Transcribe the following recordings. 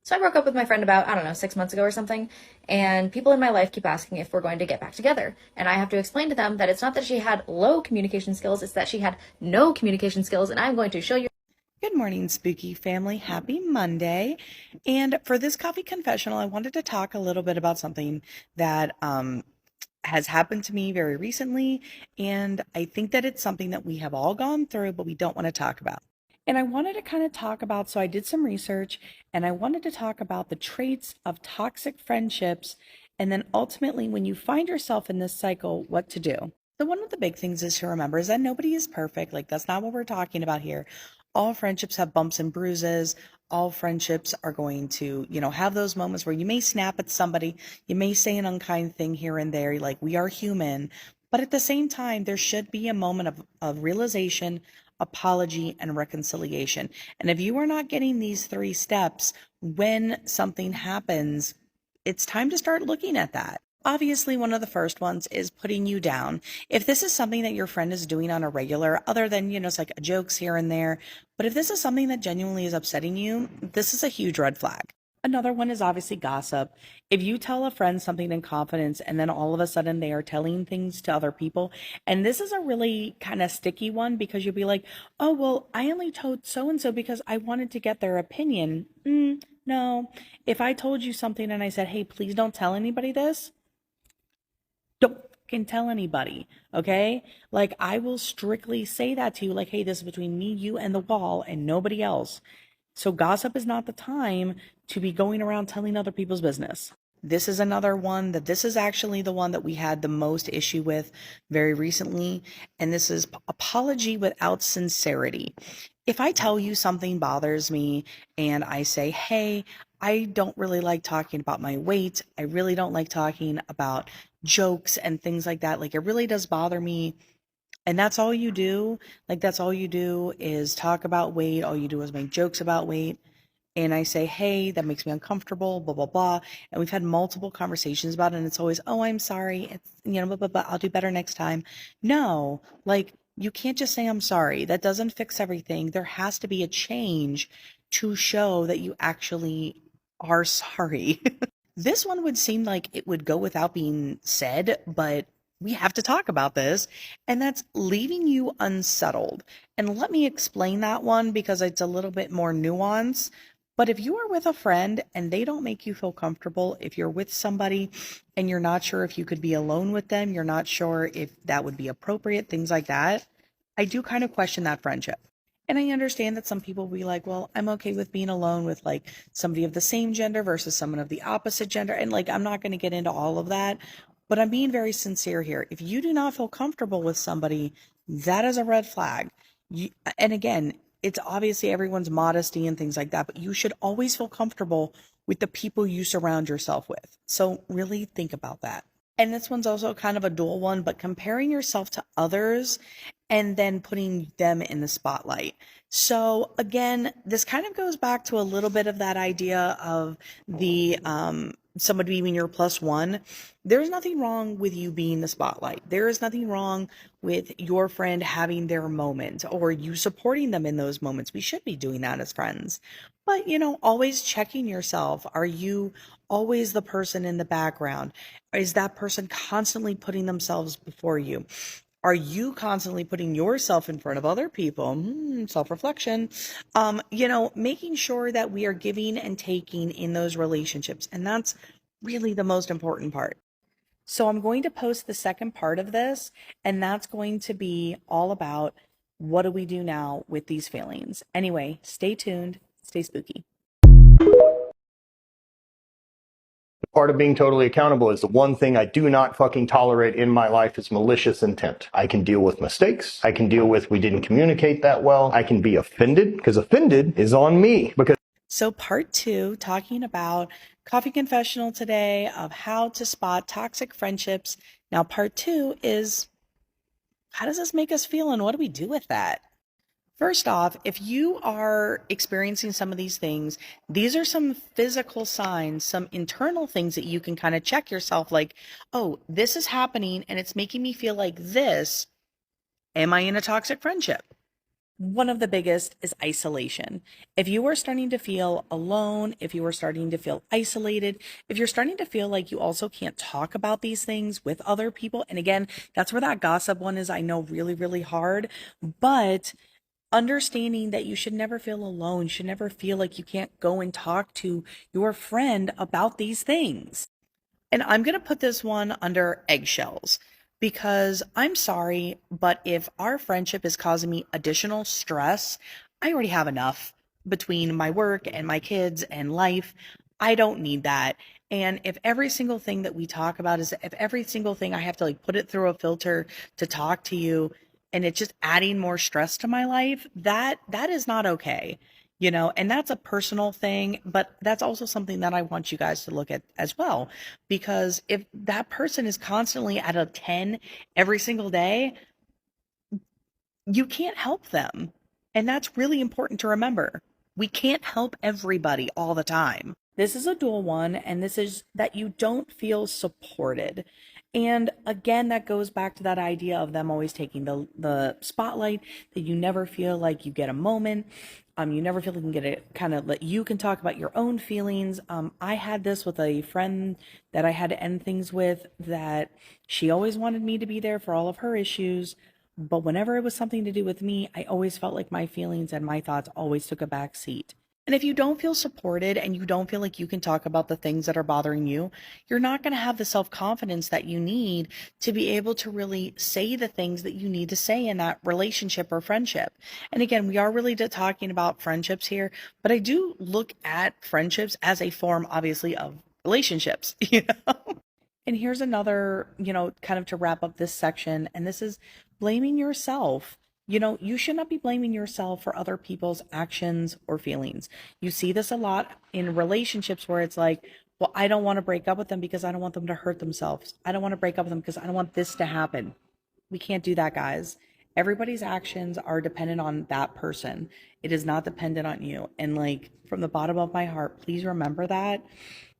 So I broke up with my friend about, I don't know, 6 months ago or something. And people in my life keep asking if we're going to get back together. And I have to explain to them that it's not that she had low communication skills, it's that she had no communication skills. And I'm going to show you. Good morning, spooky family. Happy Monday. And for this coffee confessional, I wanted to talk a little bit about something that has happened to me very recently. And I think that it's something that we have all gone through, but we don't want to talk about. And I wanted to kind of talk about, so I did some research and I wanted to talk about the traits of toxic friendships. And then ultimately, when you find yourself in this cycle, what to do. So, one of the big things is to remember is that nobody is perfect. Like, that's not what we're talking about here. All friendships have bumps and bruises. All friendships are going to, have those moments where you may snap at somebody, you may say an unkind thing here and there. Like, we are human. But at the same time, there should be a moment of realization, apology, and reconciliation. And if you are not getting these three steps when something happens, it's time to start looking at that. Obviously, one of the first ones is putting you down. If this is something that your friend is doing on a regular, other than, it's like jokes here and there, but if this is something that genuinely is upsetting you, this is a huge red flag. Another one is obviously gossip. If you tell a friend something in confidence and then all of a sudden they are telling things to other people, and this is a really kind of sticky one because you'll be like, oh, well, I only told so and so because I wanted to get their opinion. No, if I told you something and I said, hey, please don't tell anybody this, don't fucking tell anybody, okay? Like, I will strictly say that to you, like, hey, this is between me, you, and the wall, and nobody else. So, gossip is not the time to be going around telling other people's business. This is another one that this is actually the one that we had the most issue with very recently. And this is apology without sincerity. If I tell you something bothers me and I say, hey, I don't really like talking about my weight, I really don't like talking about jokes and things like that. Like, it really does bother me. And that's all you do. Like, that's all you do is talk about weight. All you do is make jokes about weight. And I say, hey, that makes me uncomfortable, blah, blah, blah. And we've had multiple conversations about it. And it's always, oh, I'm sorry. It's, blah, blah, blah. I'll do better next time. No, like, you can't just say, I'm sorry. That doesn't fix everything. There has to be a change to show that you actually are sorry. This one would seem like it would go without being said, but we have to talk about this, and that's leaving you unsettled. And let me explain that one because it's a little bit more nuanced. But if you are with a friend and they don't make you feel comfortable, if you're with somebody and you're not sure if you could be alone with them, you're not sure if that would be appropriate, things like that, I do kind of question that friendship. And I understand that some people will be like, well, I'm okay with being alone with like somebody of the same gender versus someone of the opposite gender. And like, I'm not going to get into all of that, but I'm being very sincere here. If you do not feel comfortable with somebody, that is a red flag. And again, it's obviously everyone's modesty and things like that, but you should always feel comfortable with the people you surround yourself with. So really think about that. And this one's also kind of a dual one, but comparing yourself to others and then putting them in the spotlight. So again, this kind of goes back to a little bit of that idea of the somebody being your plus one. There's nothing wrong with you being the spotlight. There is nothing wrong with your friend having their moment or you supporting them in those moments. We should be doing that as friends. But, always checking yourself. Are you always the person in the background? Is that person constantly putting themselves before you? Are you constantly putting yourself in front of other people? Self-reflection. Making sure that we are giving and taking in those relationships. And that's really the most important part. So I'm going to post the second part of this, and that's going to be all about what do we do now with these feelings. Anyway, stay tuned, stay spooky. Part of being totally accountable is the one thing I do not fucking tolerate in my life is malicious intent. I can deal with mistakes. I can deal with we didn't communicate that well. I can be offended because offended is on me because So part two, talking about coffee confessional today of how to spot toxic friendships. Now part two is how does this make us feel and what do we do with that? First off, if you are experiencing some of these things, these are some physical signs, some internal things that you can kind of check yourself like, oh, this is happening and it's making me feel like this. Am I in a toxic friendship? One of the biggest is isolation. If you are starting to feel alone, if you are starting to feel isolated, if you're starting to feel like you also can't talk about these things with other people, and again, that's where that gossip one is, I know, really, really hard, but understanding that you should never feel alone, you should never feel like you can't go and talk to your friend about these things. And I'm going to put this one under eggshells because I'm sorry, but if our friendship is causing me additional stress, I already have enough between my work and my kids and life. I don't need that. And if every single thing that we talk about is if every single thing I have to like put it through a filter to talk to you and it's just adding more stress to my life, that is not okay. And that's a personal thing, but that's also something that I want you guys to look at as well. Because if that person is constantly at a 10 every single day, you can't help them. And that's really important to remember. We can't help everybody all the time. This is a dual one, and this is that you don't feel supported. And again, that goes back to that idea of them always taking the spotlight, that you never feel like you get a moment. You never feel like you can get it kind of that you can talk about your own feelings. I had this with a friend that I had to end things with, that she always wanted me to be there for all of her issues. But whenever it was something to do with me, I always felt like my feelings and my thoughts always took a back seat. And if you don't feel supported and you don't feel like you can talk about the things that are bothering you, you're not going to have the self confidence that you need to be able to really say the things that you need to say in that relationship or friendship. And again, we are really talking about friendships here, but I do look at friendships as a form, obviously, of relationships, And here's another, kind of to wrap up this section, and this is blaming yourself. You should not be blaming yourself for other people's actions or feelings. You see this a lot in relationships where it's like, well, I don't want to break up with them because I don't want them to hurt themselves. I don't want to break up with them because I don't want this to happen. We can't do that, guys. Everybody's actions are dependent on that person. It is not dependent on you. And like from the bottom of my heart, please remember that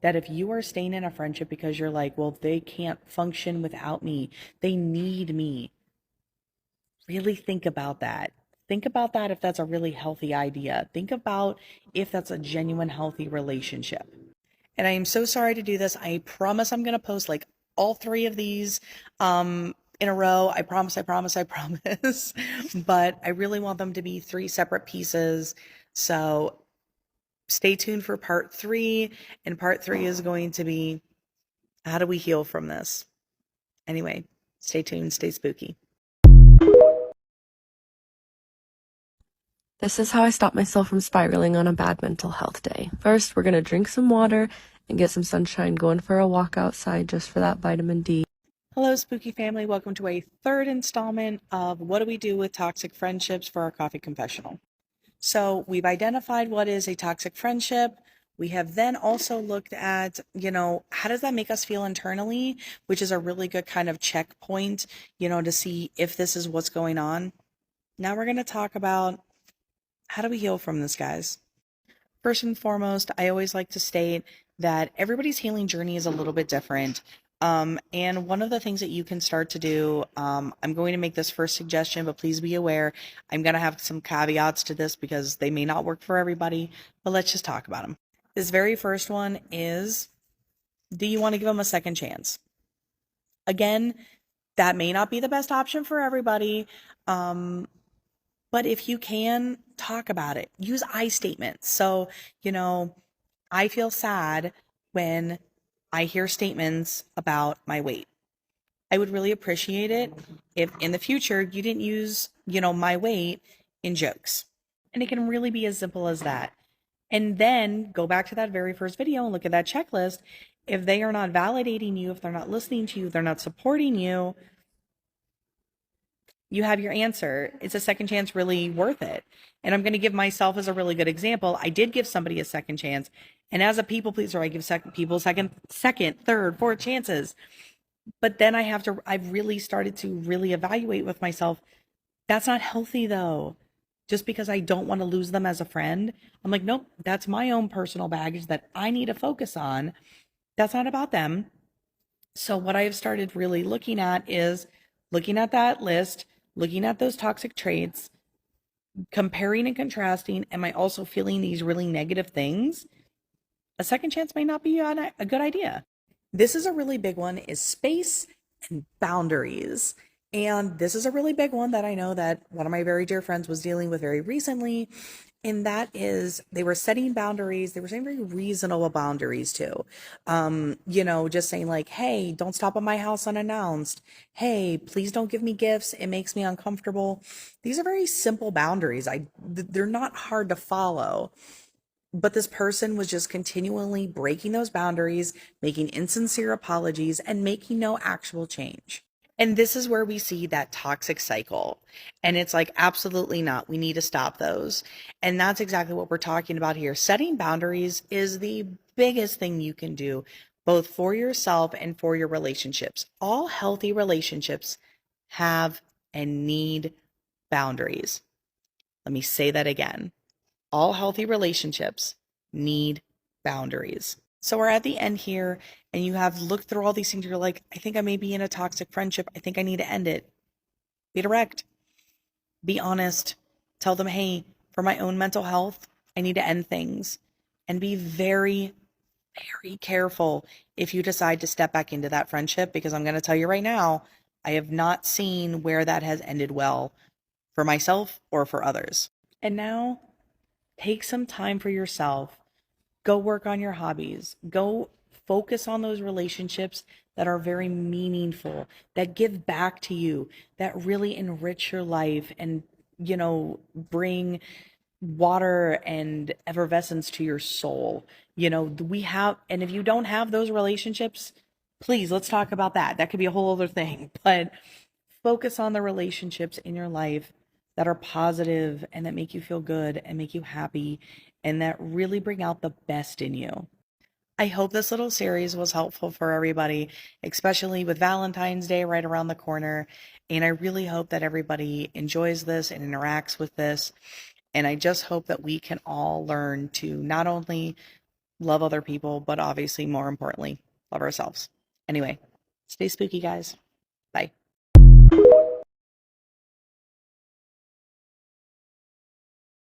if you are staying in a friendship because you're like, well, they can't function without me, they need me. Really think about that. Think about that if that's a really healthy idea. Think about if that's a genuine, healthy relationship. And I am so sorry to do this. I promise I'm going to post like all three of these in a row. I promise, I promise, I promise. But I really want them to be three separate pieces. So stay tuned for part 3. And part 3 is going to be, how do we heal from this? Anyway, stay tuned, stay spooky. This is how I stop myself from spiraling on a bad mental health day. First, we're going to drink some water and get some sunshine, going for a walk outside just for that vitamin D. Hello, spooky family. Welcome to a third installment of What Do We Do with Toxic Friendships for our coffee confessional. So we've identified what is a toxic friendship. We have then also looked at, how does that make us feel internally, which is a really good kind of checkpoint, to see if this is what's going on. Now we're going to talk about how do we heal from this, guys? First and foremost, I always like to state that everybody's healing journey is a little bit different. And one of the things that you can start to do, I'm going to make this first suggestion, but please be aware, I'm going to have some caveats to this because they may not work for everybody, but let's just talk about them. This very first one is, do you want to give them a second chance? Again, that may not be the best option for everybody. But if you can, talk about it. Use I statements. So, I feel sad when I hear statements about my weight. I would really appreciate it if in the future you didn't use, my weight in jokes. And it can really be as simple as that. And then go back to that very first video and look at that checklist. If they are not validating you, if they're not listening to you, they're not supporting you, you have your answer. Is a second chance really worth it? And I'm going to give myself as a really good example. I did give somebody a second chance. And as a people pleaser, I give people second, third, fourth chances. But then I've really started to really evaluate with myself. That's not healthy though. Just because I don't want to lose them as a friend, I'm like, nope, that's my own personal baggage that I need to focus on. That's not about them. So what I have started really looking at is looking at that list, looking at those toxic traits, comparing and contrasting, am I also feeling these really negative things? A second chance may not be a good idea. This is a really big one, is space and boundaries. And this is a really big one that I know that one of my very dear friends was dealing with very recently. And that is they were setting boundaries. They were saying very reasonable boundaries too. Just saying like, hey, don't stop at my house unannounced. Hey, please don't give me gifts. It makes me uncomfortable. These are very simple boundaries. They're not hard to follow. But this person was just continually breaking those boundaries, making insincere apologies, and making no actual change. And this is where we see that toxic cycle. And it's like, absolutely not. We need to stop those. And that's exactly what we're talking about here. Setting boundaries is the biggest thing you can do, both for yourself and for your relationships. All healthy relationships have and need boundaries. Let me say that again. All healthy relationships need boundaries. So we're at the end here, and you have looked through all these things. You're like, I think I may be in a toxic friendship. I think I need to end it. Be direct. Be honest. Tell them, hey, for my own mental health, I need to end things. And be very, very careful if you decide to step back into that friendship, because I'm going to tell you right now, I have not seen where that has ended well for myself or for others. And now, take some time for yourself. Go work on your hobbies. Go focus on those relationships that are very meaningful, that give back to you, that really enrich your life and, bring water and effervescence to your soul. And if you don't have those relationships, please, let's talk about that. That could be a whole other thing, but focus on the relationships in your life that are positive and that make you feel good and make you happy and that really bring out the best in you. I hope this little series was helpful for everybody, especially with Valentine's Day right around the corner. And I really hope that everybody enjoys this and interacts with this. And I just hope that we can all learn to not only love other people, but obviously, more importantly, love ourselves. Anyway, stay spooky, guys. Bye.